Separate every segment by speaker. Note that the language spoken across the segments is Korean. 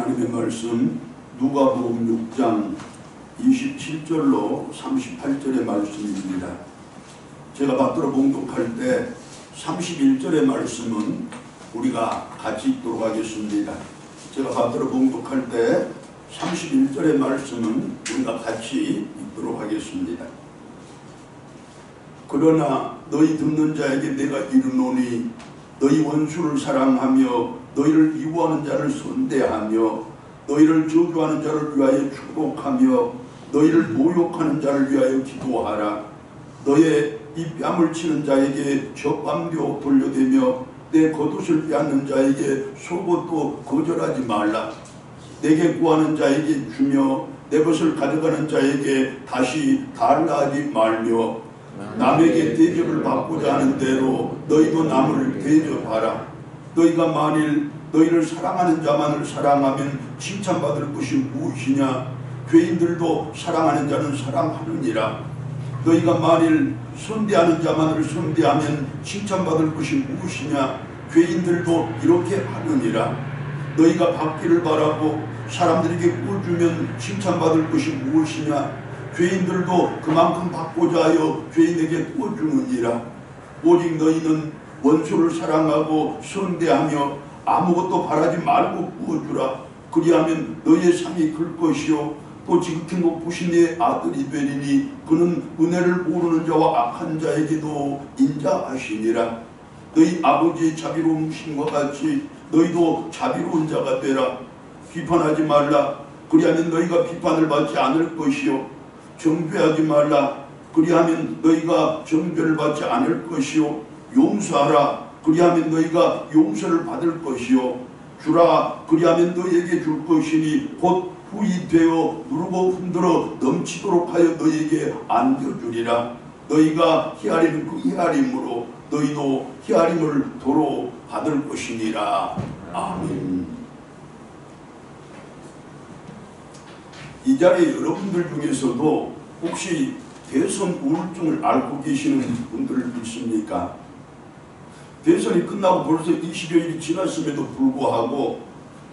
Speaker 1: 하나님의 말씀 누가복음 6장 27절로 38절의 말씀입니다. 제가 받들어 봉독할 때 31절의 말씀은 우리가 같이 읽도록 하겠습니다. 제가 받들어 봉독할 때 31절의 말씀은 우리가 같이 읽도록 하겠습니다. 그러나 너희 듣는 자에게 내가 이르노니 너희 원수를 사랑하며 너희를 미워하는 자를 선대하며 너희를 저주하는 자를 위하여 축복하며 너희를 모욕하는 자를 위하여 기도하라. 너의 이 뺨을 치는 자에게 젖밤도 돌려대며 내 겉옷을 빼앗는 자에게 속옷도 거절하지 말라. 내게 구하는 자에게 주며 내 것을 가져가는 자에게 다시 달라 하지 말며 남에게 대접을 받고자 하는 대로 너희도 남을 대접하라. 너희가 만일 너희를 사랑하는 자만을 사랑하면 칭찬받을 것이 무엇이냐? 죄인들도 사랑하는 자는 사랑하느니라. 너희가 만일 선대하는 자만을 선대하면 칭찬받을 것이 무엇이냐? 죄인들도 이렇게 하느니라. 너희가 받기를 바라고 사람들에게 꾸주면 칭찬받을 것이 무엇이냐? 죄인들도 그만큼 받고자 하여 죄인에게 꾸주느니라. 오직 너희는 원수를 사랑하고 선대하며 아무것도 바라지 말고 꾸어주라. 그리하면 너희의 상이 클 것이요 또 지극히 높으신 내 아들이 되리니 그는 은혜를 모르는 자와 악한 자에게도 인자하시니라. 너희 아버지의 자비로우심과 같이 너희도 자비로운 자가 되라. 비판하지 말라. 그리하면 너희가 비판을 받지 않을 것이요 정죄하지 말라. 그리하면 너희가 정죄를 받지 않을 것이요 용서하라. 그리하면 너희가 용서를 받을 것이요 주라. 그리하면 너희에게 줄 것이니 곧 후이 되어 누르고 흔들어 넘치도록 하여 너희에게 안겨주리라. 너희가 헤아리는 그 헤아림으로 너희도 헤아림을 도로 받을 것이니라. 아멘. 이 자리에 여러분들 중에서도 혹시 대선 우울증을 앓고 계시는 분들 있습니까? 대선이 끝나고 벌써 20여일이 지났음에도 불구하고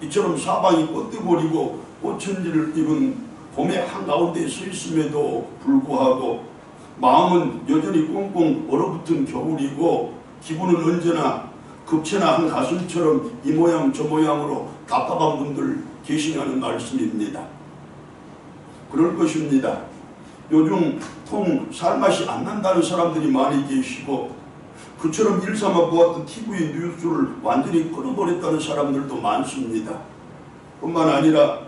Speaker 1: 이처럼 사방이 꽃대버리고 꽃천지를 입은 봄의 한가운데에 서 있음에도 불구하고 마음은 여전히 꽁꽁 얼어붙은 겨울이고 기분은 언제나 급체나한 가슴처럼 이 모양 저 모양으로 답답한 분들 계시냐는 말씀입니다. 그럴 것입니다. 요즘 통 살맛이 안 난다는 사람들이 많이 계시고 그처럼 일삼아 보았던 TV 뉴스를 완전히 끊어버렸다는 사람들도 많습니다. 뿐만 아니라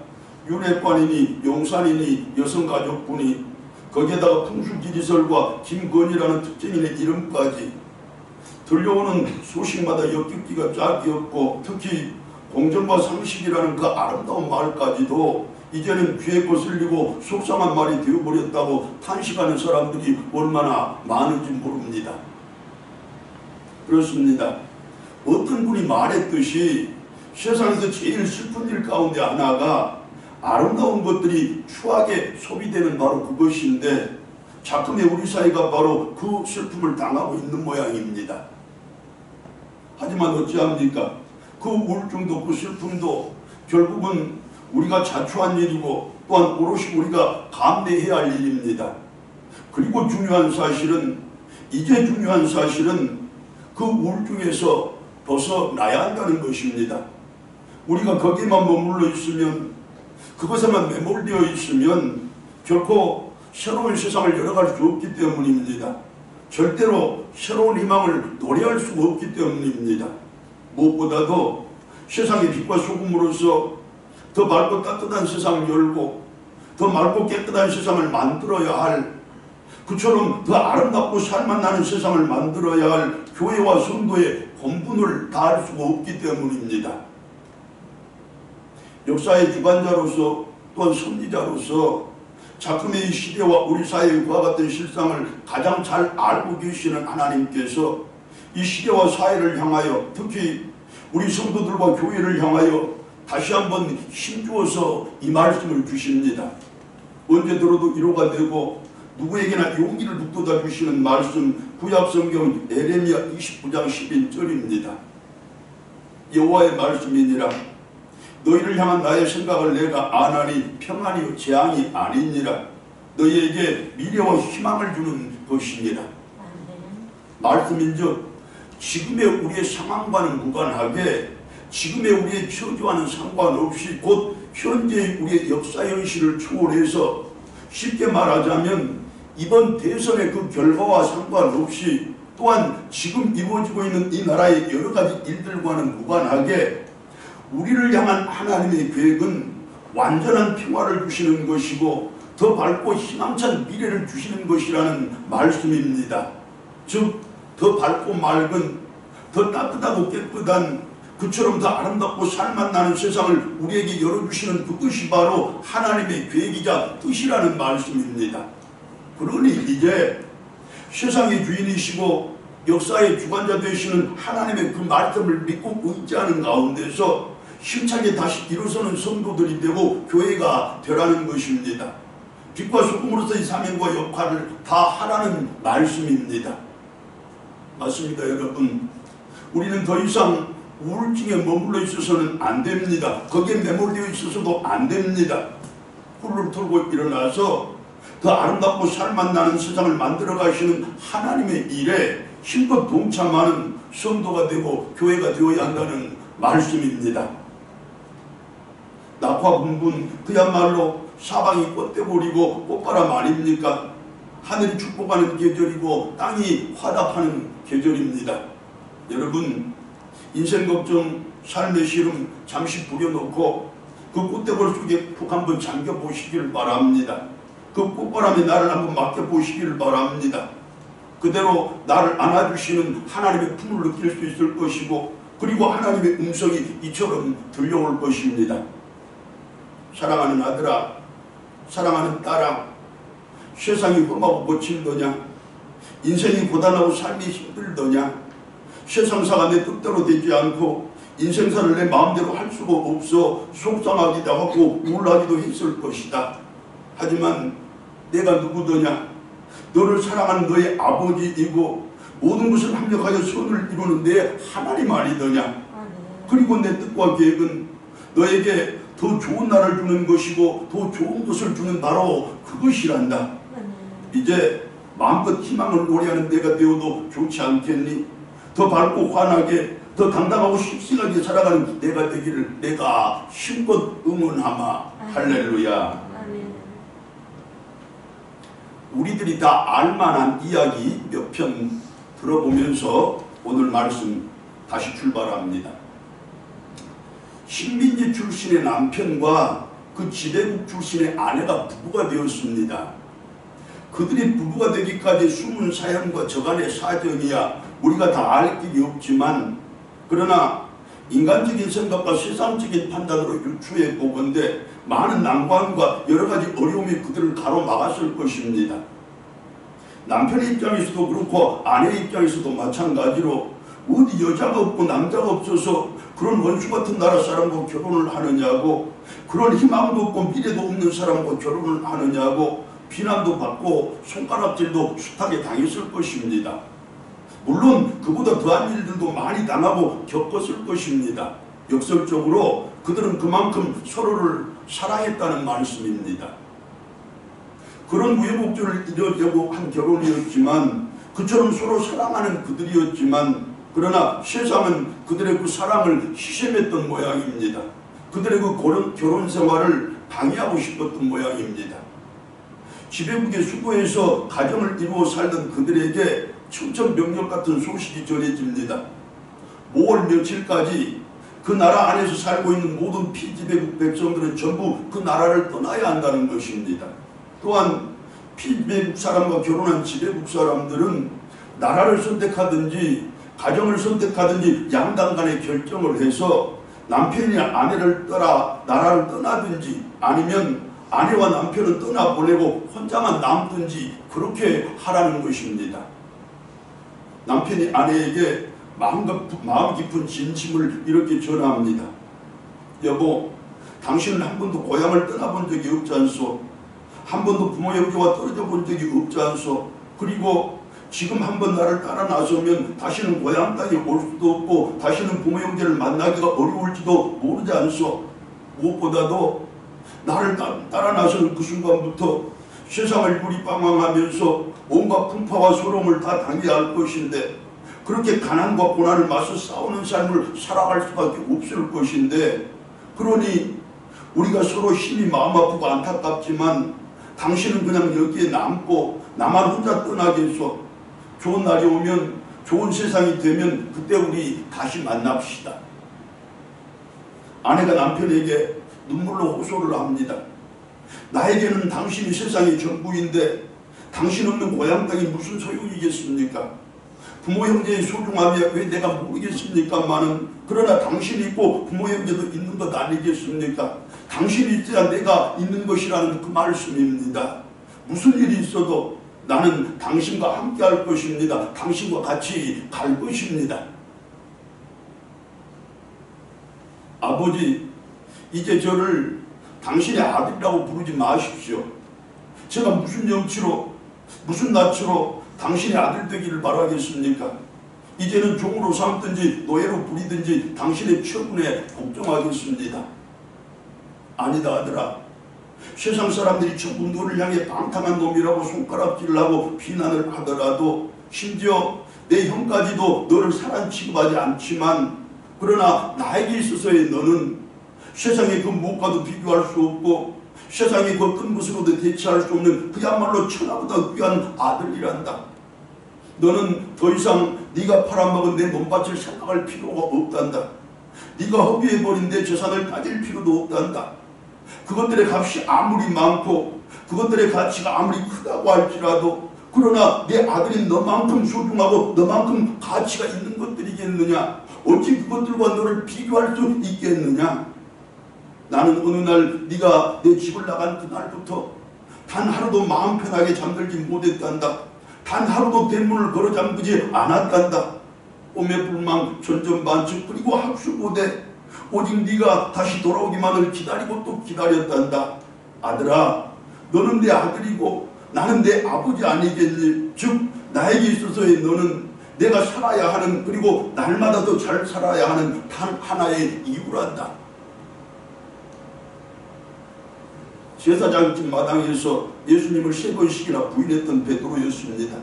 Speaker 1: 윤핵관이니 용산이니 여성가족분이 거기에다가 풍수지리설과 김건희라는 특정인의 이름까지 들려오는 소식마다 역겹기가 짝이 없고 특히 공정과 상식이라는 그 아름다운 말까지도 이제는 귀에 거슬리고 속상한 말이 되어버렸다고 탄식하는 사람들이 얼마나 많은지 모릅니다. 그렇습니다. 어떤 분이 말했듯이 세상에서 제일 슬픈 일 가운데 하나가 아름다운 것들이 추하게 소비되는 바로 그것인데 작금의 우리 사회가 바로 그 슬픔을 당하고 있는 모양입니다. 하지만 어찌합니까? 그 우울증도 그 슬픔도 결국은 우리가 자초한 일이고 또한 오롯이 우리가 감내해야 할 일입니다. 그리고 중요한 사실은 그 우울증에서 벗어나야 한다는 것입니다. 우리가 거기에만 머물러 있으면 그것에만 매몰되어 있으면 결코 새로운 세상을 열어갈 수 없기 때문입니다. 절대로 새로운 희망을 노래할 수가 없기 때문입니다. 무엇보다도 세상의 빛과 소금으로서 더 맑고 따뜻한 세상을 열고 더 맑고 깨끗한 세상을 만들어야 할 그처럼 더 아름답고 살맛 나는 세상을 만들어야 할 교회와 성도의 본분을 다할 수가 없기 때문입니다. 역사의 주관자로서 또한 선지자로서 작품의 이 시대와 우리 사회의 그와 같은 실상을 가장 잘 알고 계시는 하나님께서 이 시대와 사회를 향하여 특히 우리 성도들과 교회를 향하여 다시 한번 힘주어서 이 말씀을 주십니다. 언제 들어도 위로가 되고 누구에게나 용기를 북돋아 주시는 말씀 구약성경 에레미야 29장 11절입니다. 여호와의 말씀이니라. 너희를 향한 나의 생각을 내가 아나니 평안이요 재앙이 아니니라. 너희에게 미래와 희망을 주는 것이니라. 말씀인즉 지금의 우리의 상황과는 무관하게 지금의 우리의 처지와는 상관없이 곧 현재의 우리의 역사 현실을 초월해서 쉽게 말하자면 이번 대선의 그 결과와 상관없이 또한 지금 이루어지고 있는 이 나라의 여러 가지 일들과는 무관하게 우리를 향한 하나님의 계획은 완전한 평화를 주시는 것이고 더 밝고 희망찬 미래를 주시는 것이라는 말씀입니다. 즉 더 밝고 맑은 더 따뜻하고 깨끗한 그처럼 더 아름답고 살맛 나는 세상을 우리에게 열어주시는 그것이 바로 하나님의 계획이자 뜻이라는 말씀입니다. 그러니 이제 세상의 주인이시고 역사의 주관자 되시는 하나님의 그 말씀을 믿고 의지하는 가운데서 힘차게 다시 일어서는 성도들이 되고 교회가 되라는 것입니다. 빛과 소금으로서의 사명과 역할을 다 하라는 말씀입니다. 맞습니다, 여러분. 우리는 더 이상 우울증에 머물러 있어서는 안 됩니다. 거기에 매몰되어 있어서도 안 됩니다. 꿀을 털고 일어나서 더 아름답고 살맛 나는 세상을 만들어 가시는 하나님의 일에 힘껏 동참하는 성도가 되고 교회가 되어야 한다는 말씀입니다. 낙화 분분 그야말로 사방이 꽃대보리고 꽃바람 아닙니까? 하늘이 축복하는 계절이고 땅이 화답하는 계절입니다. 여러분, 인생 걱정, 삶의 시름 잠시 부려놓고 그 꽃대벌 속에 푹 한번 잠겨보시기를 바랍니다. 그 꽃바람에 나를 한번 맡겨보시기를 바랍니다. 그대로 나를 안아주시는 하나님의 품을 느낄 수 있을 것이고 그리고 하나님의 음성이 이처럼 들려올 것입니다. 사랑하는 아들아, 사랑하는 딸아, 세상이 험하고 거칠더냐? 인생이 고단하고 삶이 힘들더냐? 세상사가 내 뜻대로 되지 않고 인생사를 내 마음대로 할 수가 없어 속상하기도 하고 우울하기도 했을 것이다. 하지만 내가 누구더냐? 너를 사랑하는 너의 아버지이고 모든 것을 합력하여 선을 이루는 내 하나님 아니더냐? 그리고 내 뜻과 계획은 너에게 더 좋은 날을 주는 것이고 더 좋은 것을 주는 바로 그것이란다. 이제 마음껏 희망을 노래하는 내가 되어도 좋지 않겠니? 더 밝고 환하게 더 당당하고 씩씩하게 살아가는 내가 되기를 내가 힘껏 응원하마. 할렐루야. 우리들이 다 알만한 이야기 몇 편 들어보면서 오늘 말씀 다시 출발합니다. 식민지 출신의 남편과 그 지배국 출신의 아내가 부부가 되었습니다. 그들이 부부가 되기까지 숨은 사연과 저간의 사정이야 우리가 다 알 길이 없지만 그러나 인간적인 생각과 세상적인 판단으로 유추해 보건대 많은 난관과 여러 가지 어려움이 그들을 가로막았을 것입니다. 남편의 입장에서도 그렇고 아내의 입장에서도 마찬가지로 어디 여자가 없고 남자가 없어서 그런 원수 같은 나라 사람과 결혼을 하느냐고 그런 희망도 없고 미래도 없는 사람과 결혼을 하느냐고 비난도 받고 손가락질도 숱하게 당했을 것입니다. 물론 그보다 더한 일들도 많이 당하고 겪었을 것입니다. 역설적으로 그들은 그만큼 서로를 사랑했다는 말씀입니다. 그런 우여곡절을 이루려고 한 결혼이었지만 그처럼 서로 사랑하는 그들이었지만 그러나 세상은 그들의 그 사랑을 희생했던 모양입니다. 그들의 그 결혼 생활을 방해하고 싶었던 모양입니다. 지배국의 수도에서 가정을 이루어 살던 그들에게 청천벽력 같은 소식이 전해집니다. 5월 며칠까지 그 나라 안에서 살고 있는 모든 피지배국 백성들은 전부 그 나라를 떠나야 한다는 것입니다. 또한 피지배국 사람과 결혼한 지배국 사람들은 나라를 선택하든지 가정을 선택하든지 양당 간에 결정을 해서 남편이 아내를 떠나 나라를 떠나든지 아니면 아내와 남편은 떠나보내고 혼자만 남든지 그렇게 하라는 것입니다. 남편이 아내에게 마음 깊은 진심을 이렇게 전합니다. 여보, 당신은 한 번도 고향을 떠나본 적이 없지 않소? 한 번도 부모 형제와 떨어져 본 적이 없지 않소? 그리고 지금 한번 나를 따라 나서면 다시는 고향 땅에 올 수도 없고 다시는 부모 형제를 만나기가 어려울지도 모르지 않소? 무엇보다도 나를 따라 나선 그 순간부터 세상을 구리빵망하면서 온갖 풍파와 소롱을 다 당해야 할 것인데, 그렇게 가난과 고난을 맞서 싸우는 삶을 살아갈 수밖에 없을 것인데, 그러니 우리가 서로 힘이 마음 아프고 안타깝지만 당신은 그냥 여기에 남고 나만 혼자 떠나게 해서 좋은 날이 오면, 좋은 세상이 되면 그때 우리 다시 만납시다. 아내가 남편에게 눈물로 호소를 합니다. 나에게는 당신이 세상의 전부인데 당신 없는 고향 땅이 무슨 소용이겠습니까? 부모 형제의 소중함이 왜 내가 모르겠습니까마는, 그러나 당신이 있고 부모 형제도 있는 것 아니겠습니까? 당신이 있어야 내가 있는 것이라는 그 말씀입니다. 무슨 일이 있어도 나는 당신과 함께 할 것입니다. 당신과 같이 갈 것입니다. 아버지, 이제 저를 당신의 아들이라고 부르지 마십시오. 제가 무슨 영치로 무슨 낯으로 당신의 아들 되기를 바라겠습니까? 이제는 종으로 삼든지 노예로 부리든지 당신의 처분에 복종하겠습니다. 아니다 아들아, 세상 사람들이 전부 너를 향해 방탕한 놈이라고 손가락질을 하고 비난을 하더라도, 심지어 내 형까지도 너를 사람 취급하지 않지만, 그러나 나에게 있어서의 너는 세상의 그 무엇과도 비교할 수 없고 세상의 그 어떤 것으로도 대체할 수 없는 그야말로 천하보다 귀한 아들이란다. 너는 더 이상 네가 팔아먹은 내 논밭을 생각할 필요가 없단다. 네가 허비해버린 내 재산을 따질 필요도 없단다. 그것들의 값이 아무리 많고 그것들의 가치가 아무리 크다고 할지라도, 그러나 내 아들인 너만큼 소중하고 너만큼 가치가 있는 것들이겠느냐? 어찌 그것들과 너를 비교할 수 있겠느냐? 나는 어느 날 네가 내 집을 나간 그날부터 단 하루도 마음 편하게 잠들지 못했단다. 단 하루도 대문을 걸어 잠그지 않았단다. 꿈의 불망, 전전반측, 그리고 학수고대, 오직 네가 다시 돌아오기만을 기다리고 또 기다렸단다. 아들아, 너는 내 아들이고 나는 내 아버지 아니겠니? 즉 나에게 있어서의 너는 내가 살아야 하는, 그리고 날마다 더 잘 살아야 하는 단 하나의 이유란다. 제사장집 마당에서 예수님을 3번씩이나 부인했던 베드로였습니다.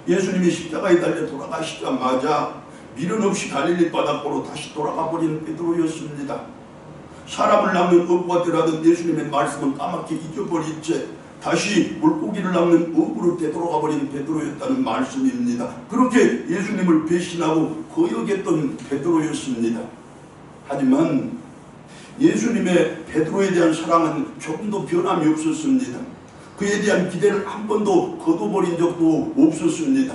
Speaker 1: 예수님이 십자가에 달려 돌아가시자마자 미련 없이 갈릴리 바닷가로 다시 돌아가 버린 베드로였습니다. 사람을 낚는 어부가 되라던 예수님의 말씀은 까맣게 잊어버린 채 다시 물고기를 낚는 어부로 되돌아가 버린 베드로였다는 말씀입니다. 그렇게 예수님을 배신하고 거역했던 베드로였습니다. 하지만 예수님의 베드로에 대한 사랑은 조금도 변함이 없었습니다. 그에 대한 기대를 한 번도 거둬버린 적도 없었습니다.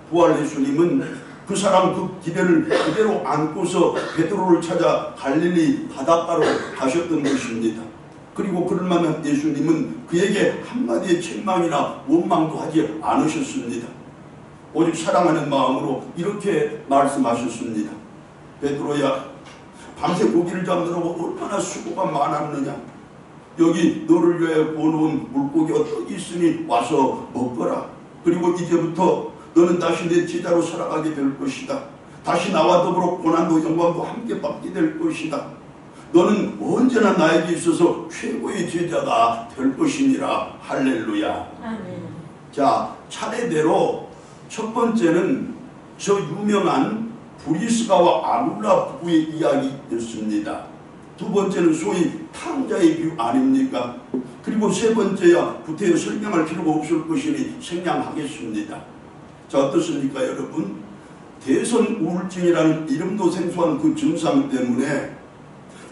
Speaker 1: 부활 예수님은 그 사랑, 그 기대를 그대로 안고서 베드로를 찾아 갈릴리 바닷가로 가셨던 것입니다. 그리고 그를 만난 예수님은 그에게 한마디의 책망이나 원망도 하지 않으셨습니다. 오직 사랑하는 마음으로 이렇게 말씀하셨습니다. 베드로야, 밤새 고기를 잡느라고 얼마나 수고가 많았느냐. 여기 너를 위해 구워놓은 물고기와 떡이 있으니 와서 먹거라. 그리고 이제부터 너는 다시 내 제자로 살아가게 될 것이다. 다시 나와 더불어 고난도 영광도 함께 받게 될 것이다. 너는 언제나 나에게 있어서 최고의 제자가 될 것이니라. 할렐루야. 아멘. 자, 차례대로 첫 번째는 저 유명한 브리스가와 아굴라 부부의 이야기였습니다. 두 번째는 소위 탕자의 비유 아닙니까? 그리고 세 번째야 구태여 설명할 필요가 없을 것이니 생략하겠습니다. 자, 어떻습니까 여러분? 대선 우울증이라는 이름도 생소한 그 증상 때문에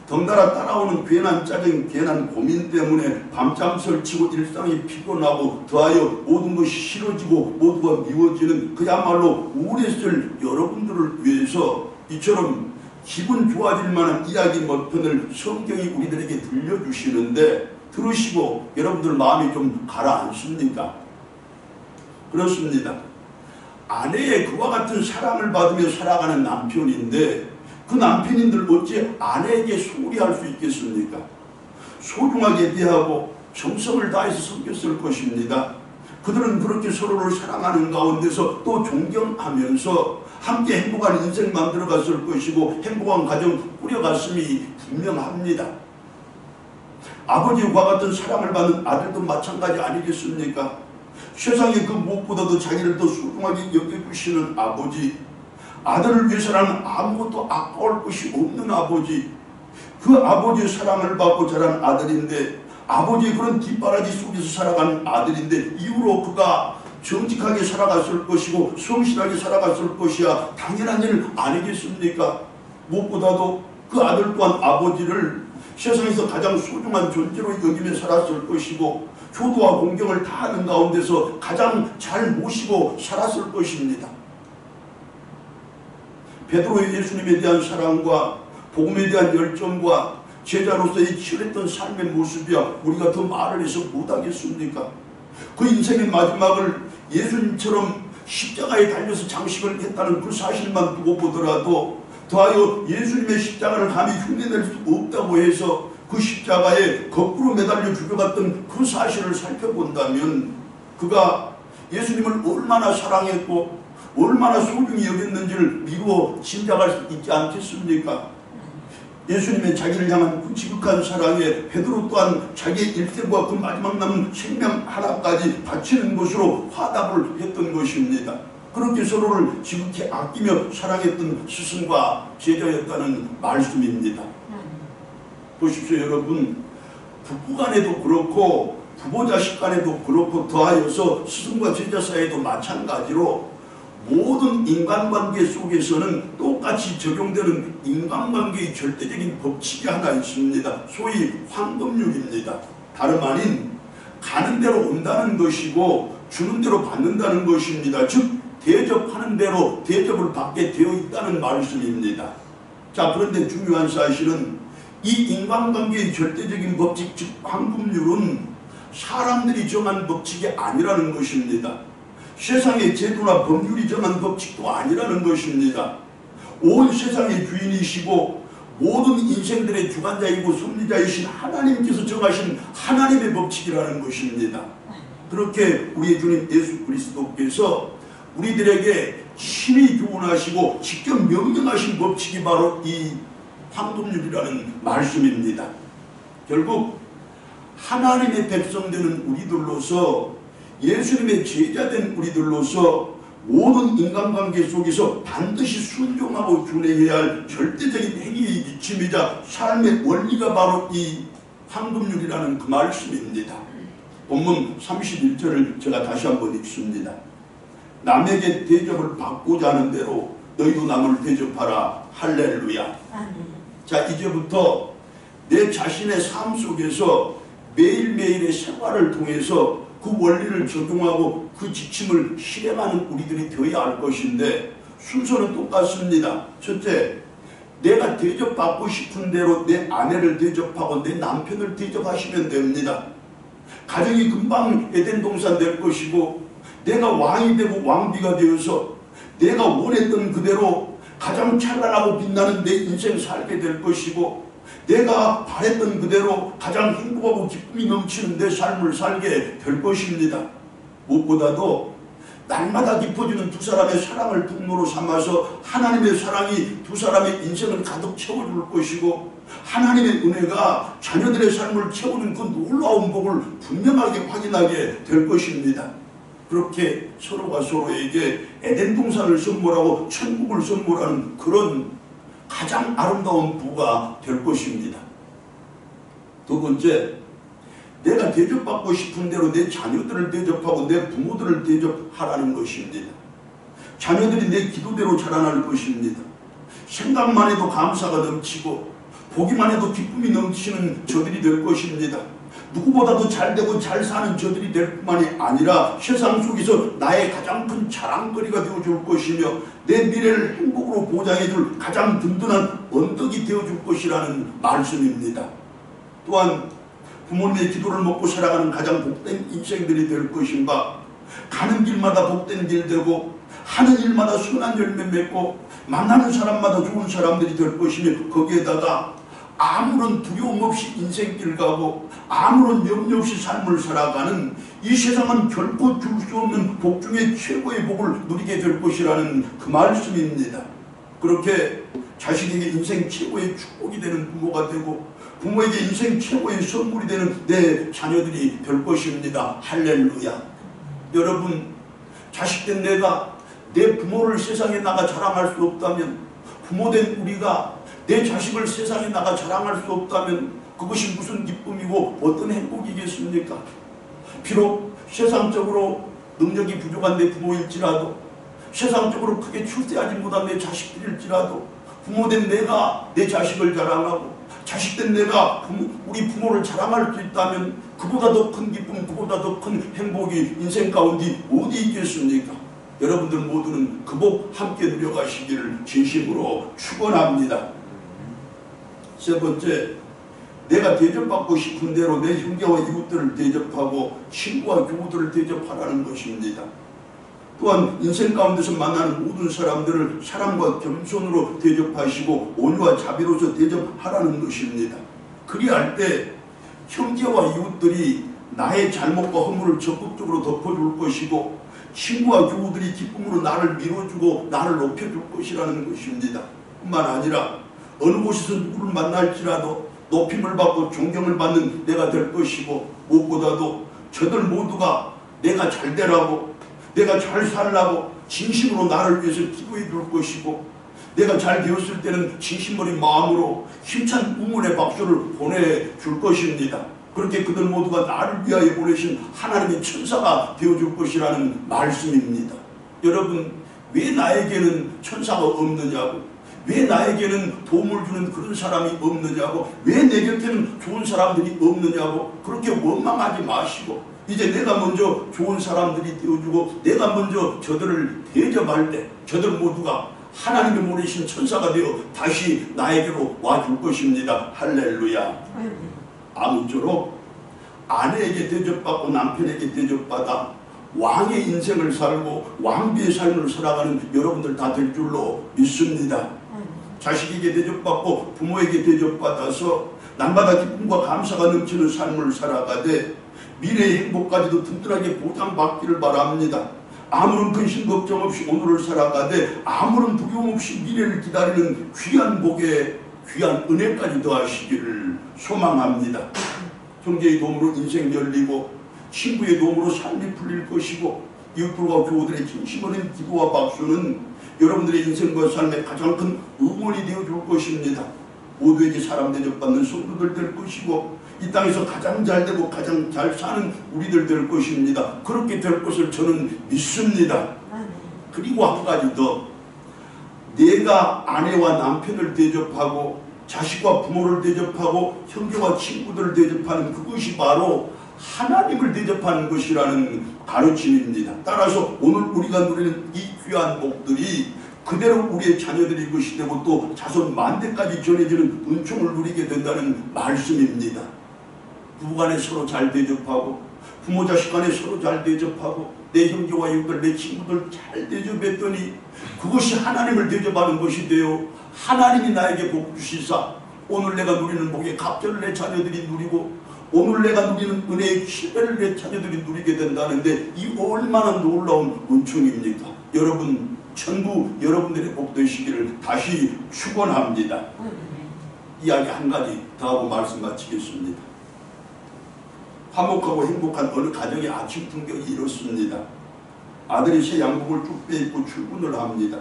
Speaker 1: 덩달아 따라오는 괜한 짜증, 괜한 고민 때문에 밤잠 설치고 일상이 피곤하고 더하여 모든 것이 싫어지고 모두가 미워지는 그야말로 우울했을 여러분들을 위해서 이처럼 기분 좋아질 만한 이야기 몇 편을 성경이 우리들에게 들려주시는데 들으시고 여러분들 마음이 좀 가라앉습니까? 그렇습니다. 아내의 그와 같은 사랑을 받으며 살아가는 남편인데 그 남편인들 어찌 아내에게 소홀히 할 수 있겠습니까? 소중하게 대하고 정성을 다해서 섬겼을 것입니다. 그들은 그렇게 서로를 사랑하는 가운데서 또 존경하면서 함께 행복한 인생 만들어갔을 것이고 행복한 가정 꾸려갔음이 분명합니다. 아버지와 같은 사랑을 받는 아들도 마찬가지 아니겠습니까? 세상에 그 무엇보다도 자기를 더 소중하게 여겨주시는 아버지, 아들을 위해서라는 아무것도 아까울 것이 없는 아버지, 그 아버지의 사랑을 받고 자란 아들인데, 아버지의 그런 뒷바라지 속에서 살아가는 아들인데, 이후로 그가 정직하게 살아갔을 것이고 성실하게 살아갔을 것이야 당연한 일 아니겠습니까? 무엇보다도 그 아들 또한 아버지를 세상에서 가장 소중한 존재로 여기며 살았을 것이고, 효도와 공경을 다하는 가운데서 가장 잘 모시고 살았을 것입니다. 베드로의 예수님에 대한 사랑과 복음에 대한 열정과 제자로서의 치열했던 삶의 모습이야 우리가 더 말을 해서 못하겠습니까? 그 인생의 마지막을 예수님처럼 십자가에 달려서 장식을 했다는 그 사실만 두고 보더라도, 더하여 예수님의 십자가를 감히 흉내낼 수 없다고 해서 그 십자가에 거꾸로 매달려 죽여갔던 그 사실을 살펴본다면, 그가 예수님을 얼마나 사랑했고 얼마나 소중히 여겼는지를 미루어 짐작할 수 있지 않겠습니까? 예수님의 자기를 향한 그 지극한 사랑에 베드로 또한 자기의 일생과 그 마지막 남은 생명 하나까지 바치는 것으로 화답을 했던 것입니다. 그렇게 서로를 지극히 아끼며 사랑했던 스승과 제자였다는 말씀입니다. 보십시오 여러분, 부부간에도 그렇고 부모자식 간에도 그렇고 더하여서 스승과 제자 사이에도 마찬가지로 모든 인간관계 속에서는 똑같이 적용되는 인간관계의 절대적인 법칙이 하나 있습니다. 소위 황금률입니다. 다름 아닌 가는 대로 온다는 것이고 주는 대로 받는다는 것입니다. 즉 대접하는 대로 대접을 받게 되어 있다는 말씀입니다. 자, 그런데 중요한 사실은 이 인간관계의 절대적인 법칙, 즉 황금률은 사람들이 정한 법칙이 아니라는 것입니다. 세상의 제도나 법률이 정한 법칙도 아니라는 것입니다. 온 세상의 주인이시고 모든 인생들의 주관자이고 섭리자이신 하나님께서 정하신 하나님의 법칙이라는 것입니다. 그렇게 우리의 주님 예수 그리스도께서 우리들에게 친히 교훈하시고 직접 명령하신 법칙이 바로 이 황금률이라는 말씀입니다. 결국 하나님의 백성 되는 우리들로서, 예수님의 제자된 우리들로서 모든 인간관계 속에서 반드시 순종하고 준행해야 할 절대적인 행위의 기침이자 삶의 원리가 바로 이 황금률이라는 그 말씀입니다. 본문 31절을 제가 다시 한번 읽습니다. 남에게 대접을 받고자 하는 대로 너희도 남을 대접하라. 할렐루야. 자, 이제부터 내 자신의 삶 속에서 매일매일의 생활을 통해서 그 원리를 적용하고 그 지침을 실행하는 우리들이 되어야 할 것인데, 순서는 똑같습니다. 첫째, 내가 대접받고 싶은 대로 내 아내를 대접하고 내 남편을 대접하시면 됩니다. 가정이 금방 에덴 동산 될 것이고, 내가 왕이 되고 왕비가 되어서 내가 원했던 그대로 가장 찬란하고 빛나는 내 인생 살게 될 것이고, 내가 바랬던 그대로 가장 행복하고 기쁨이 넘치는 내 삶을 살게 될 것입니다. 무엇보다도 날마다 깊어지는 두 사람의 사랑을 통로로 삼아서 하나님의 사랑이 두 사람의 인생을 가득 채워줄 것이고, 하나님의 은혜가 자녀들의 삶을 채우는 그 놀라운 복을 분명하게 확인하게 될 것입니다. 그렇게 서로가 서로에게 에덴 동산을 선물하고 천국을 선물하는 그런 가장 아름다운 부가 될 것입니다. 두 번째, 내가 대접받고 싶은 대로 내 자녀들을 대접하고 내 부모들을 대접하라는 것입니다. 자녀들이 내 기도대로 자라날 것입니다. 생각만 해도 감사가 넘치고 보기만 해도 기쁨이 넘치는 저들이 될 것입니다. 누구보다도 잘되고 잘 사는 저들이 될 뿐만이 아니라 세상 속에서 나의 가장 큰 자랑거리가 되어줄 것이며 내 미래를 행복으로 보장해줄 가장 든든한 언덕이 되어줄 것이라는 말씀입니다. 또한 부모님의 기도를 먹고 살아가는 가장 복된 인생들이 될 것인가, 가는 길마다 복된 길 되고 하는 일마다 선한 열매 맺고 만나는 사람마다 좋은 사람들이 될 것이며, 거기에다가 아무런 두려움 없이 인생길 가고 아무런 염려 없이 삶을 살아가는, 이 세상은 결코 줄 수 없는 복 중에 최고의 복을 누리게 될 것이라는 그 말씀입니다. 그렇게 자식에게 인생 최고의 축복이 되는 부모가 되고 부모에게 인생 최고의 선물이 되는 내 자녀들이 될 것입니다. 할렐루야. 여러분, 자식된 내가 내 부모를 세상에 나가 자랑할 수 없다면, 부모된 우리가 내 자식을 세상에 나가 자랑할 수 없다면 그것이 무슨 기쁨이고 어떤 행복이겠습니까? 비록 세상적으로 능력이 부족한 내 부모일지라도, 세상적으로 크게 출세하지 못한 내 자식들일지라도, 부모된 내가 내 자식을 자랑하고 자식된 내가 우리 부모를 자랑할 수 있다면 그보다 더 큰 기쁨, 그보다 더 큰 행복이 인생 가운데 어디 있겠습니까? 여러분들 모두는 그 복 함께 누려가시기를 진심으로 축원합니다. 세 번째, 내가 대접받고 싶은 대로 내 형제와 이웃들을 대접하고 친구와 교우들을 대접하라는 것입니다. 또한 인생 가운데서 만나는 모든 사람들을 사랑과 겸손으로 대접하시고 온유와 자비로서 대접하라는 것입니다. 그리할 때 형제와 이웃들이 나의 잘못과 허물을 적극적으로 덮어줄 것이고, 친구와 교우들이 기쁨으로 나를 밀어주고 나를 높여줄 것이라는 것입니다. 뿐만 아니라 어느 곳에서 누구를 만날지라도 높임을 받고 존경을 받는 내가 될 것이고, 무엇보다도 저들 모두가 내가 잘 되라고, 내가 잘 살라고 진심으로 나를 위해서 기도해 줄 것이고, 내가 잘 되었을 때는 진심 어린 마음으로 힘찬 응원의 박수를 보내줄 것입니다. 그렇게 그들 모두가 나를 위하여 보내신 하나님의 천사가 되어줄 것이라는 말씀입니다. 여러분, 왜 나에게는 천사가 없느냐고, 왜 나에게는 도움을 주는 그런 사람이 없느냐고, 왜 내 곁에는 좋은 사람들이 없느냐고 그렇게 원망하지 마시고, 이제 내가 먼저 좋은 사람들이 되어주고 내가 먼저 저들을 대접할 때 저들 모두가 하나님이 보내신 천사가 되어 다시 나에게로 와줄 것입니다. 할렐루야. 아무쪼록 아내에게 대접받고 남편에게 대접받아 왕의 인생을 살고 왕비의 삶을 살아가는 여러분들 다 될 줄로 믿습니다. 자식에게 대접받고 부모에게 대접받아서 날마다 기쁨과 감사가 넘치는 삶을 살아가되 미래의 행복까지도 든든하게 보장받기를 바랍니다. 아무런 근심 걱정 없이 오늘을 살아가되 아무런 두려움 없이 미래를 기다리는 귀한 복에 귀한 은혜까지 더하시기를 소망합니다. 형제의 도움으로 인생 열리고 친구의 도움으로 삶이 풀릴 것이고, 이웃들과 교우들의 진심 어린 기도와 박수는 여러분들의 인생과 삶에 가장 큰 응원이 되어줄 것입니다. 모두에게 사람 대접받는 성도들 될 것이고, 이 땅에서 가장 잘 되고 가장 잘 사는 우리들 될 것입니다. 그렇게 될 것을 저는 믿습니다. 그리고 한 가지 더, 내가 아내와 남편을 대접하고 자식과 부모를 대접하고 형제와 친구들을 대접하는 그것이 바로 하나님을 대접하는 것이라는 가르침입니다. 따라서 오늘 우리가 누리는 이 귀한 복들이 그대로 우리의 자녀들의 것이 되고 또 자손 만대까지 전해지는 은총을 누리게 된다는 말씀입니다. 부부간에 서로 잘 대접하고 부모 자식 간에 서로 잘 대접하고 내 형제와 이웃들 내 친구들 잘 대접했더니 그것이 하나님을 대접하는 것이 되어 하나님이 나에게 복 주시사 오늘 내가 누리는 복의 갑절을 내 자녀들이 누리고 오늘 내가 누리는 은혜의 기회를 내 자녀들이 누리게 된다는데 이 얼마나 놀라운 은총입니까? 여러분 전부 여러분들의 복 되시기를 다시 축원합니다. 이야기 한 가지 더 하고 말씀 마치겠습니다. 화목하고 행복한 어느 가정의 아침 풍경이 이렇습니다. 아들이 새 양복을 쭉 빼입고 출근을 합니다.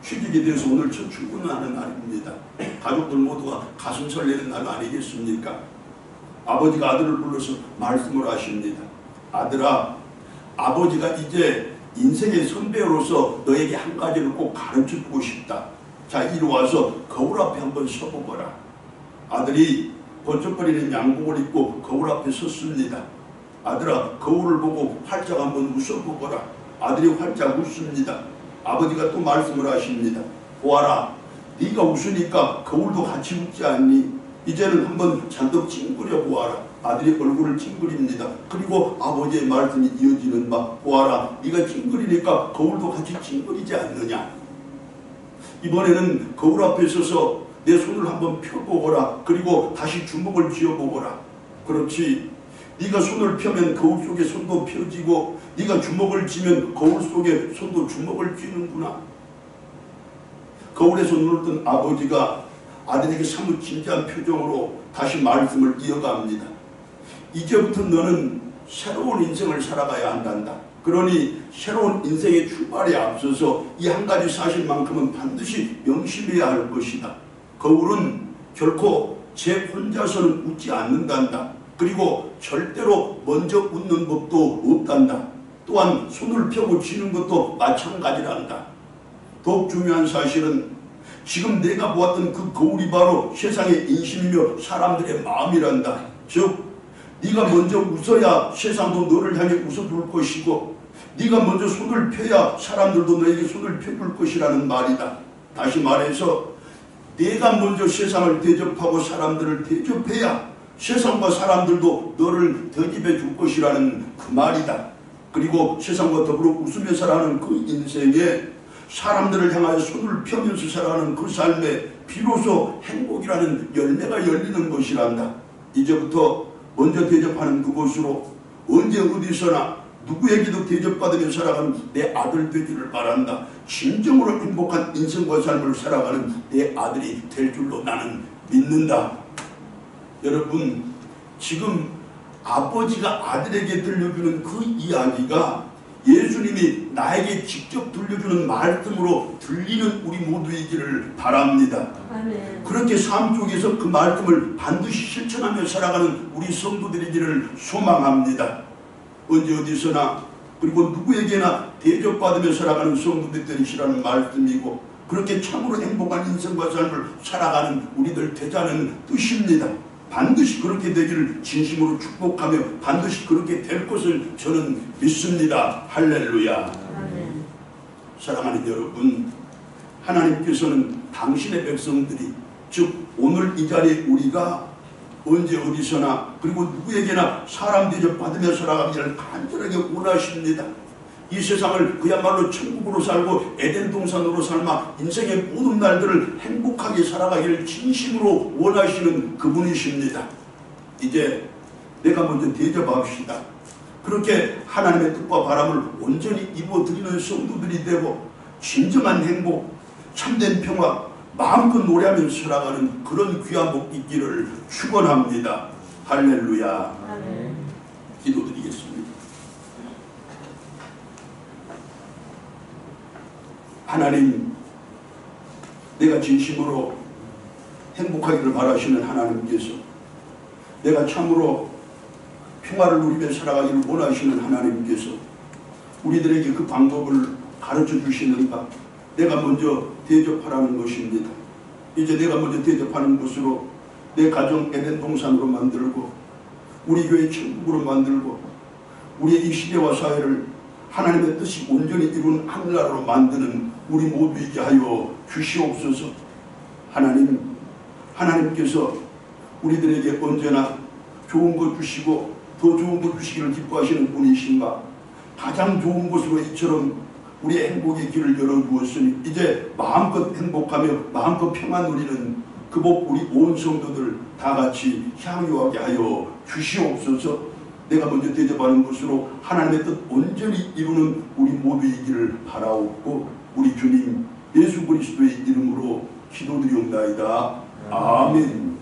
Speaker 1: 취직이 돼서 오늘 첫 출근을 하는 날입니다. 가족들 모두가 가슴 설레는 날 아니겠습니까? 아버지가 아들을 불러서 말씀을 하십니다. 아들아, 아버지가 이제 인생의 선배로서 너에게 한 가지를 꼭 가르쳐주고 싶다. 자, 이리 와서 거울 앞에 한번 서보거라. 아들이 번쩍거리는 양복을 입고 거울 앞에 섰습니다. 아들아, 거울을 보고 활짝 한번 웃어보거라. 아들이 활짝 웃습니다. 아버지가 또 말씀을 하십니다. 보아라, 네가 웃으니까 거울도 같이 웃지 않니? 이제는 한번 잔뜩 찡그려 보아라. 아들이 얼굴을 찡그립니다. 그리고 아버지의 말씀이 이어지는 바, 보아라, 네가 찡그리니까 거울도 같이 찡그리지 않느냐? 이번에는 거울 앞에 서서 내 손을 한번 펴보거라. 그리고 다시 주먹을 쥐어보거라. 그렇지, 네가 손을 펴면 거울 속에 손도 펴지고 네가 주먹을 쥐면 거울 속에 손도 주먹을 쥐는구나. 거울에서 눈을 뜬 아버지가 아들에게 사뭇 진지한 표정으로 다시 말씀을 이어갑니다. 이제부터 너는 새로운 인생을 살아가야 한단다. 그러니 새로운 인생의 출발에 앞서서 이 한 가지 사실만큼은 반드시 명심해야 할 것이다. 거울은 결코 제 혼자서는 웃지 않는단다. 그리고 절대로 먼저 웃는 법도 없단다. 또한 손을 펴고 쥐는 것도 마찬가지란다. 더욱 중요한 사실은 지금 내가 보았던 그 거울이 바로 세상의 인심이며 사람들의 마음이란다. 즉 네가 먼저 웃어야 세상도 너를 향해 웃어줄 것이고 네가 먼저 손을 펴야 사람들도 너에게 손을 펴줄 것이라는 말이다. 다시 말해서 내가 먼저 세상을 대접하고 사람들을 대접해야 세상과 사람들도 너를 대접해 줄 것이라는 그 말이다. 그리고 세상과 더불어 웃으며 살아가는 그 인생에 사람들을 향하여 손을 펴면서 살아가는 그 삶에 비로소 행복이라는 열매가 열리는 것이란다. 이제부터 먼저 대접하는 그곳으로 언제 어디서나 누구에게도 대접받으며 살아가는 내 아들 되기를 바란다. 진정으로 행복한 인생과 삶을 살아가는 내 아들이 될 줄로 나는 믿는다. 여러분, 지금 아버지가 아들에게 들려주는 그 이야기가 예수님이 나에게 직접 들려주는 말씀으로 들리는 우리 모두이기를 바랍니다. 아멘. 그렇게 삶 속에서 그 말씀을 반드시 실천하며 살아가는 우리 성도들이기를 소망합니다. 언제 어디서나 그리고 누구에게나 대접받으며 살아가는 성도들 되시라는 말씀이고 그렇게 참으로 행복한 인생과 삶을 살아가는 우리들 되자는 뜻입니다. 반드시 그렇게 되기를 진심으로 축복하며 반드시 그렇게 될 것을 저는 믿습니다. 할렐루야. 아멘. 사랑하는 여러분, 하나님께서는 당신의 백성들이 즉 오늘 이 자리에 우리가 언제 어디서나 그리고 누구에게나 사람 대접받으며 살아가기를 간절하게 원하십니다. 이 세상을 그야말로 천국으로 살고 에덴 동산으로 삶아 인생의 모든 날들을 행복하게 살아가기를 진심으로 원하시는 그분이십니다. 이제 내가 먼저 대접합시다. 그렇게 하나님의 뜻과 바람을 온전히 입어드리는 성도들이 되고 진정한 행복, 참된 평화, 마음껏 노래하며 살아가는 그런 귀한 복 있기를 축원합니다. 할렐루야. 아멘. 기도드리겠습니다. 하나님, 내가 진심으로 행복하기를 바라시는 하나님께서 내가 참으로 평화를 누리며 살아가기를 원하시는 하나님께서 우리들에게 그 방법을 가르쳐 주시는가? 내가 먼저 대접하라는 것입니다. 이제 내가 먼저 대접하는 것으로 내 가정 에덴 동산으로 만들고 우리 교회 천국으로 만들고 우리의 이 시대와 사회를 하나님의 뜻이 온전히 이룬 하늘나라로 만드는 우리 모두에게 하여 주시옵소서. 하나님께서 우리들에게 언제나 좋은 것 주시고 더 좋은 것 주시기를 기뻐하시는 분이신가? 가장 좋은 것으로 이처럼 우리의 행복의 길을 열어주었으니 이제 마음껏 행복하며 마음껏 평안 누리는 그 복 우리 온 성도들 다 같이 향유하게 하여 주시옵소서. 내가 먼저 대접하는 것으로 하나님의 뜻 온전히 이루는 우리 모두이기를 바라옵고 우리 주님 예수 그리스도의 이름으로 기도드리옵나이다. 아멘.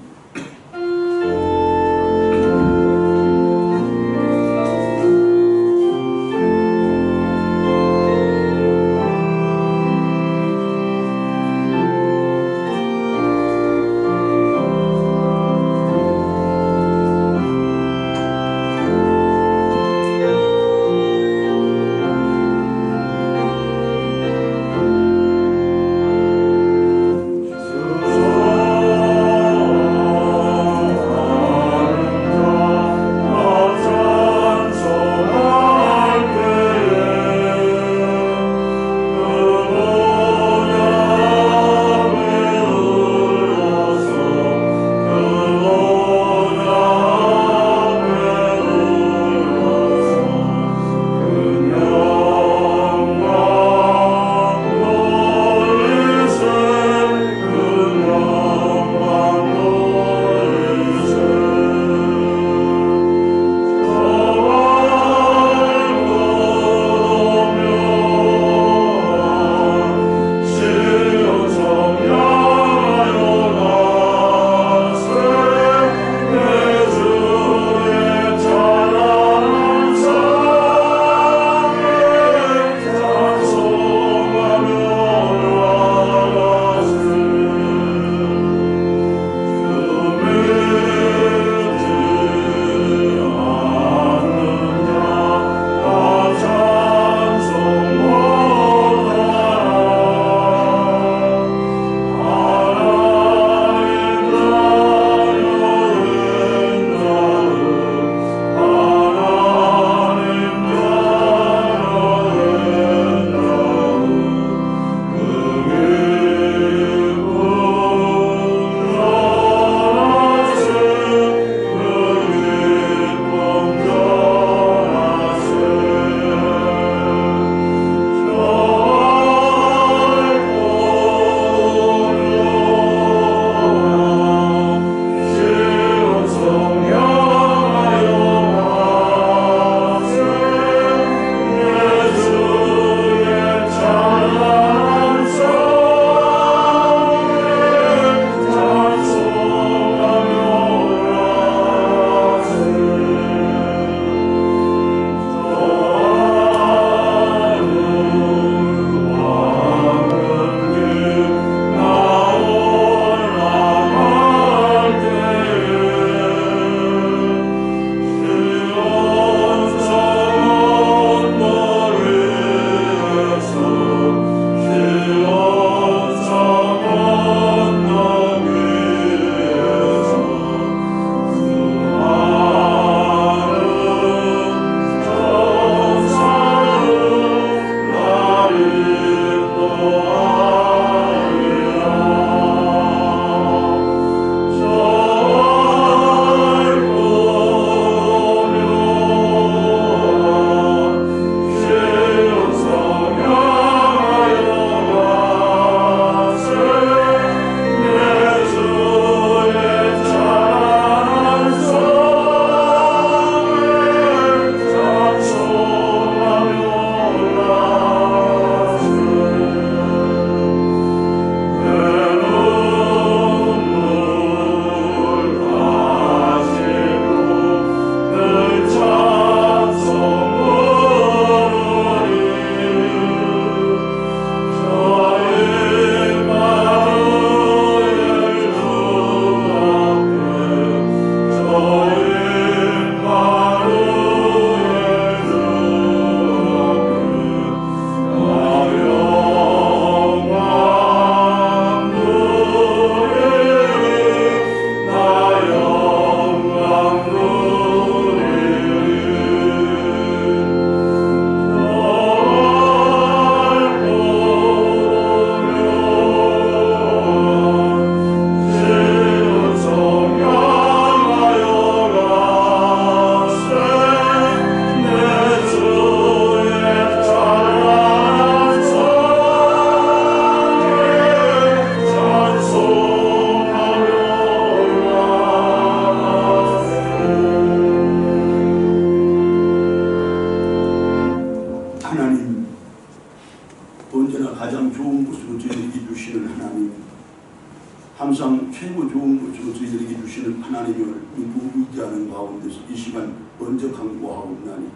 Speaker 1: 항상 최고 좋은 것으로 저희들에게 주시는 하나님을 믿고 의지하는 가운데서 이 시간 먼저 강구하옵나니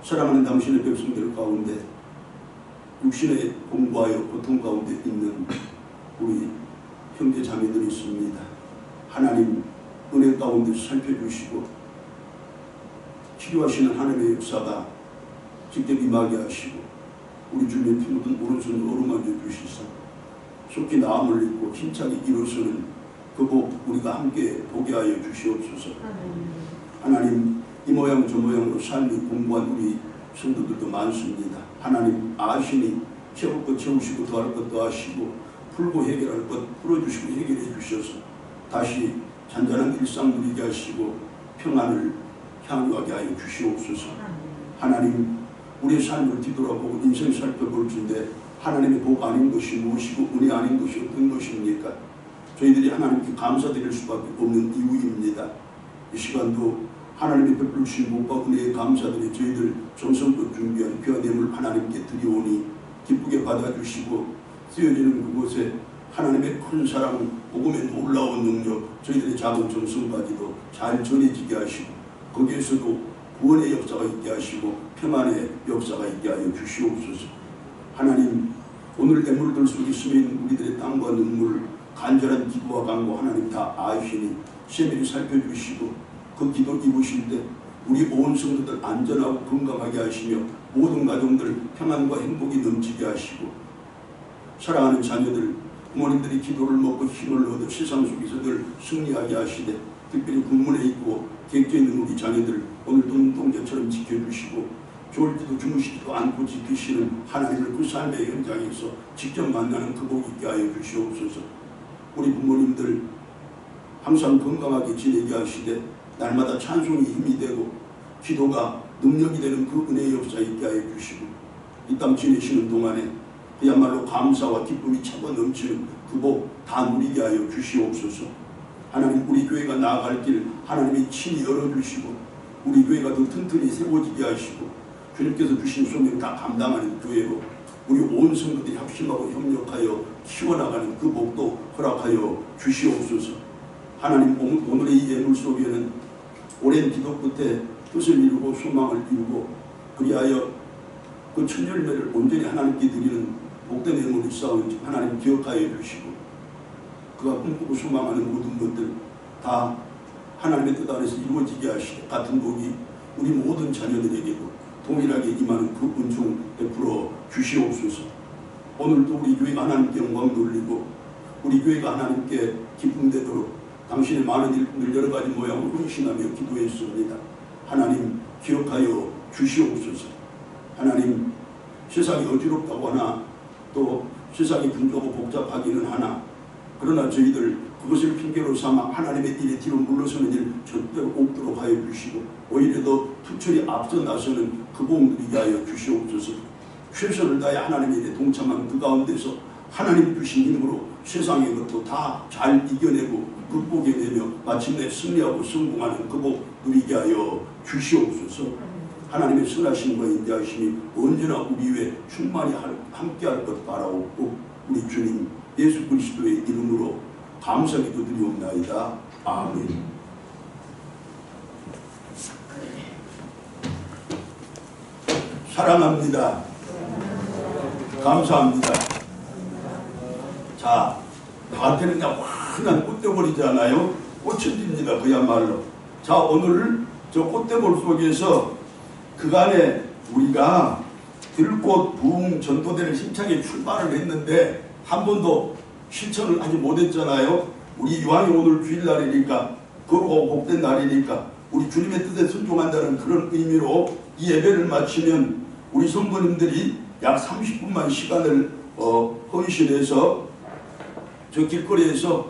Speaker 1: 사랑하는 당신의 백성들 가운데 육신에 공부하여 고통 가운데 있는 우리 형제 자매들이 있습니다. 하나님 은혜 가운데 살펴주시고 치료하시는 하나님의 역사가 직접 임하게 하시고 우리 주님의 피 묻은 오른손을 어루만져 주시사 속히 나음을 입고 힘차게 일어서는 그 복 우리가 함께 보게 하여 주시옵소서. 하나님 이 모양 저 모양으로 삶이 공부한 우리 성도들도 많습니다. 하나님 아시니 채울 것 채우시고 더할 것 더하시고 풀고 해결할 것 풀어주시고 해결해 주셔서 다시 잔잔한 일상 누리게 하시고 평안을 향유하게 하여 주시옵소서. 하나님 우리의 삶을 뒤돌아보고 인생 살펴볼 텐데 하나님의 복 아닌 것이 무엇이고 은혜 아닌 것이 어떤 것입니까? 저희들이 하나님께 감사드릴 수밖에 없는 이유입니다. 이 시간도 하나님의 베풀 주신 복과 은혜에 감사드리 저희들 정성껏 준비한 귀한 예물 하나님께 드리오니 기쁘게 받아주시고 쓰여지는 그곳에 하나님의 큰 사랑, 복음의 놀라운 능력, 저희들의 작은 정성까지도 잘 전해지게 하시고 거기에서도 구원의 역사가 있게 하시고 평안의 역사가 있게 하여 주시옵소서. 하나님 오늘 애물들 속에 스민 우리들의 땀과 눈물 간절한 기도와 간구 하나님 다 아시니 세밀히 살펴주시고 그 기도 입으실 때 우리 온 성도들 안전하고 건강하게 하시며 모든 가정들 평안과 행복이 넘치게 하시고 사랑하는 자녀들 부모님들이 기도를 먹고 힘을 얻어 세상 속에서 늘 승리하게 하시되 특별히 군문에 있고 객지에 있는 우리 자녀들 오늘도 눈동자처럼 지켜주시고 졸지도 주무시지도 않고 지키시는 하나님을 그 삶의 현장에서 직접 만나는 그 복 있게 하여 주시옵소서. 우리 부모님들 항상 건강하게 지내게 하시되 날마다 찬송이 힘이 되고 기도가 능력이 되는 그 은혜의 역사 있게 하여 주시고 이 땅 지내시는 동안에 그야말로 감사와 기쁨이 차고 넘치는 그 복 다 누리게 하여 주시옵소서. 하나님 우리 교회가 나아갈 길 하나님이 친히 열어주시고 우리 교회가 더 튼튼히 세워지게 하시고 주님께서 주신 소명 다 감당하는 교회로 우리 온 성도들이 합심하고 협력하여 키워나가는 그 복도 허락하여 주시옵소서. 하나님 오늘의 이 예물 속에는 오랜 기도 끝에 뜻을 이루고 소망을 이루고 그리하여 그 첫 열매를 온전히 하나님께 드리는 복된 예물이 있사온지 하나님 기억하여 주시고 그가 꿈꾸고 소망하는 모든 것들 다 하나님의 뜻 안에서 이루어지게 하시되 같은 복이 우리 모든 자녀들에게도 동일하게 임하는 그 은총 베풀어 주시옵소서. 오늘도 우리 교회가 하나님께 영광 돌리고 우리 교회가 하나님께 기쁨 되도록 당신의 많은 일꾼들 여러 가지 모양으로 헌신하며 기도했습니다. 하나님 기억하여 주시옵소서. 하나님 세상이 어지럽다고 하나 또 세상이 분주하고 복잡하기는 하나 그러나 저희들 그것을 핑계로 삼아 하나님의 일에 뒤로 물러서는 일 절대로 없도록 하여 주시고 오히려 더 투철히 앞서 나서는 그 복 누리게 하여 주시옵소서. 최선을 다해 하나님의 일에 동참한 그 가운데서 하나님 주신 힘으로 세상의 것도 다 잘 이겨내고 극복해내며 마침내 승리하고 성공하는 그 복 누리게 하여 주시옵소서. 하나님의 선하심과 인자하심이 언제나 우리 위에 충만히 함께할 것 바라옵고 우리 주님 예수 그리스도의 이름으로 감사기도 드리옵나이다. 아멘. 사랑합니다. 감사합니다. 자, 밭에는 그냥 환한 꽃대벌이잖아요. 꽃천지입니다. 그야말로. 자, 오늘 저 꽃대벌 속에서 그간에 우리가 들꽃 부흥 전도대를 힘차게 출발을 했는데 한 번도 실천을 하지 못했잖아요. 우리 이왕이 오늘 주일날이니까 거룩하고 복된 날이니까 우리 주님의 뜻에 순종한다는 그런 의미로 이 예배를 마치면 우리 성도님들이 약 30분만 시간을 헌신해서 저 길거리에서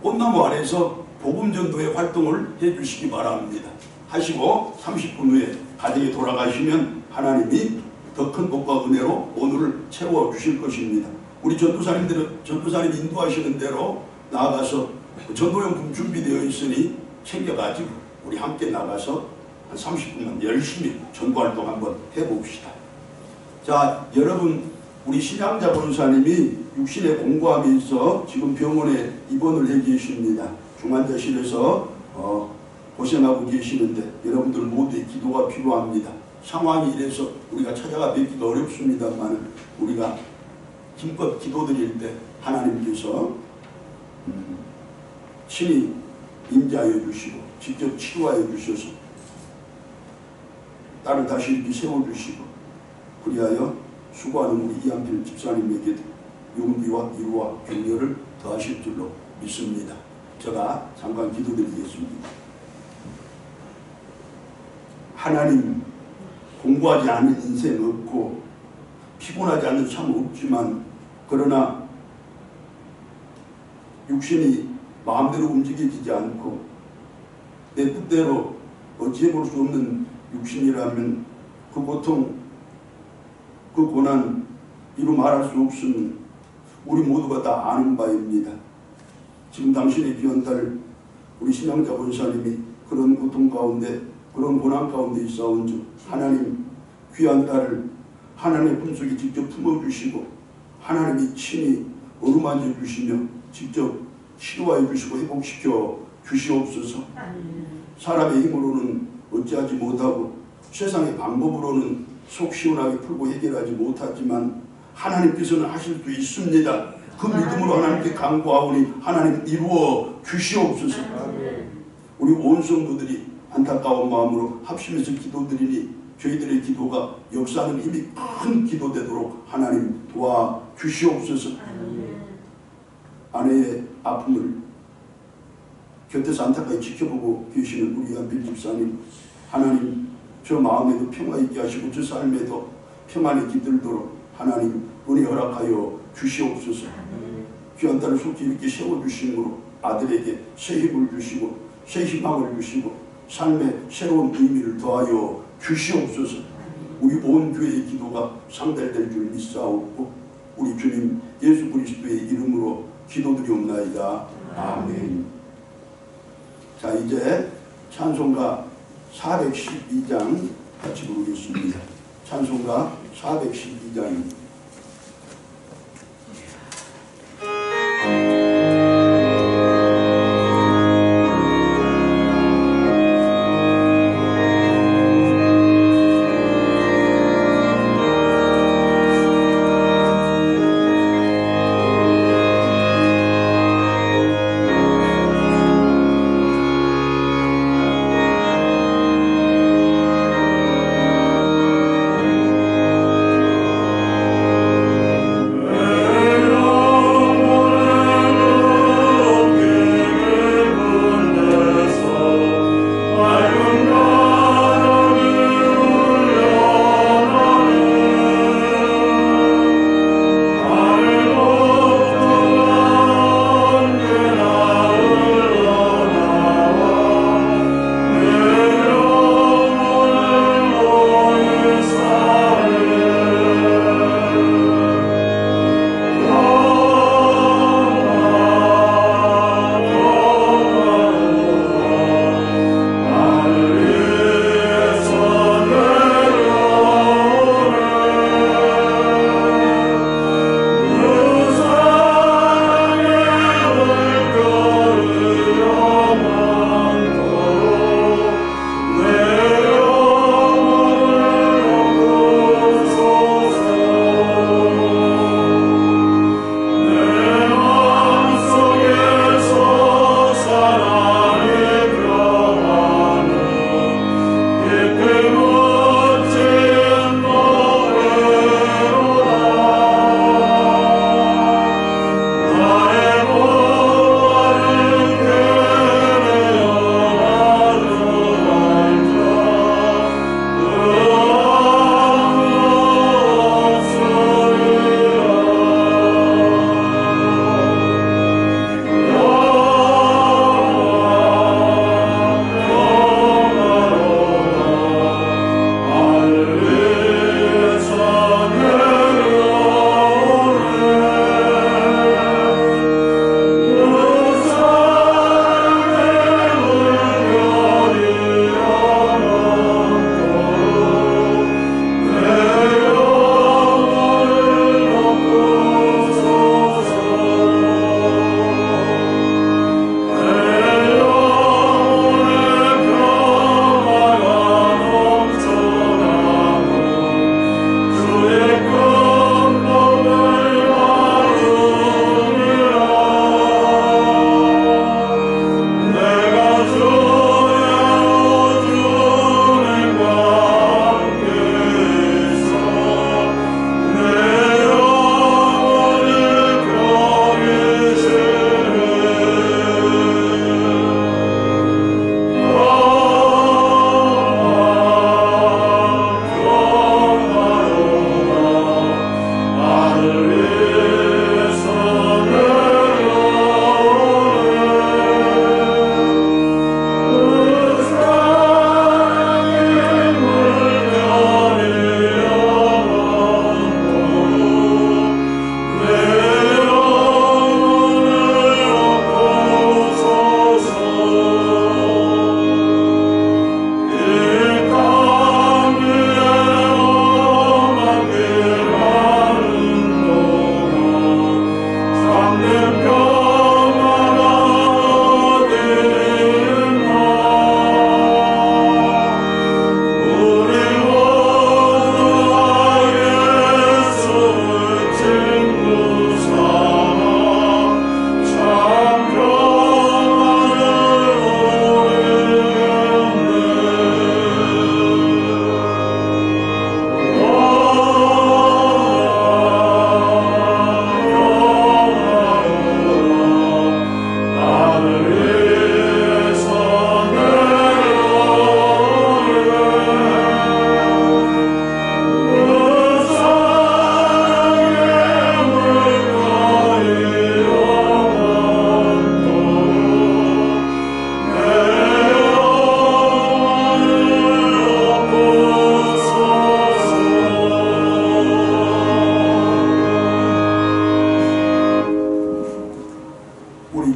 Speaker 1: 꽃나무 아래에서 복음전도의 활동을 해주시기 바랍니다. 하시고 30분 후에 가정에 돌아가시면 하나님이 더 큰 복과 은혜로 오늘을 채워주실 것입니다. 우리 전도사님이 인도하시는 대로 나아가서 전도용품 준비되어 있으니 챙겨가지고 우리 함께 나가서 한 30분만 열심히 전도활동 한번 해봅시다. 자, 여러분 우리 신양자 권사님이 육신에 공고하면서 지금 병원에 입원을 해 계십니다. 중환자실에서 고생하고 계시는데 여러분들 모두의 기도가 필요합니다. 상황이 이래서 우리가 찾아가 뵙기가 어렵습니다만 우리가 힘껏 기도드릴 때 하나님께서 친히 임재하여 주시고 직접 치료하여 주셔서 딸을 다시 이렇게 세워주시고 그리하여 수고하는 우리 이한필 집사님에게 용기와 위로와 격려를 더하실 줄로 믿습니다. 제가 잠깐 기도드리겠습니다. 하나님, 공부하지 않은 인생 없고 피곤하지 않는 삶 없지만 그러나 육신이 마음대로 움직여지지 않고 내 뜻대로 어찌해볼 수 없는 육신이라면 그 고통, 그 고난 이루 말할 수 없음 우리 모두가 다 아는 바입니다. 지금 당신의 귀한 딸 우리 신양자 권사님이 그런 고통 가운데 그런 고난 가운데 있사온즉 하나님 귀한 딸을 하나님의 품속에 직접 품어주시고 하나님이 친히 어루만져 주시며 직접 치료하여 주시고 회복시켜 주시옵소서. 사람의 힘으로는 어찌하지 못하고 세상의 방법으로는 속 시원하게 풀고 해결하지 못하지만 하나님께서는 하실 수 있습니다. 그 믿음으로 하나님께 간구하오니 하나님 이루어 주시옵소서. 우리 온 성도들이 안타까운 마음으로 합심해서 기도드리니 저희들의 기도가 역사하는 힘이 큰 기도 되도록 하나님 도와주시옵소서. 아내의 아픔을 곁에서 안타까이 지켜보고 계시는 우리 한필 집사님 하나님 저 마음에도 평화 있게 하시고 저 삶에도 평안이 깃들도록 하나님 은혜 허락하여 주시옵소서. 귀한 딸을 속히 이렇게 세워주심으로 아들에게 새 힘을 주시고 새 희망을 주시고 삶의 새로운 의미를 더하여 주시옵소서. 우리 온 교회의 기도가 상달될 줄 믿사옵고 우리 주님 예수 그리스도의 이름으로 기도드리옵나이다. 아멘. 자, 이제 찬송가 412장 같이 부르겠습니다. 찬송가 412장입니다.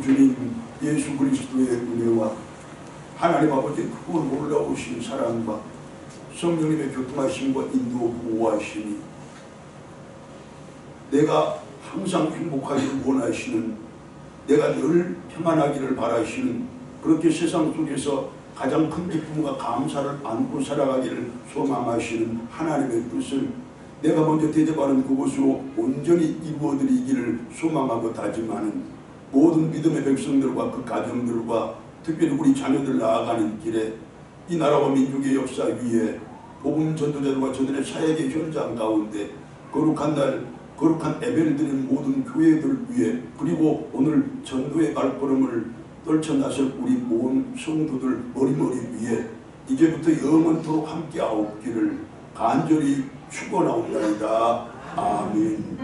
Speaker 1: 우리 주님 예수 그리스도의 은혜와 하나님 아버지의 크고 놀라우신 사랑과 성령님의 교통하심과 인도 보호하시니 내가 항상 행복하기를 원하시는, 내가 늘 평안하기를 바라시는, 그렇게 세상 속에서 가장 큰 기쁨과 감사를 안고 살아가기를 소망하시는 하나님의 뜻을 내가 먼저 대접하는 그곳으로 온전히 이루어드리기를 소망하고 다짐하는 모든 믿음의 백성들과 그 가정들과 특별히 우리 자녀들 나아가는 길에 이 나라와 민족의 역사 위에 복음 전도자들과 저들의 사역의 현장 가운데 거룩한 날, 거룩한 예배를 드리는 모든 교회들 위에, 그리고 오늘 전도의 발걸음을 떨쳐나설 우리 모든 성도들 머리머리 위에 이제부터 영원토록 함께하옵기를 간절히 축원하옵나이다. 아멘.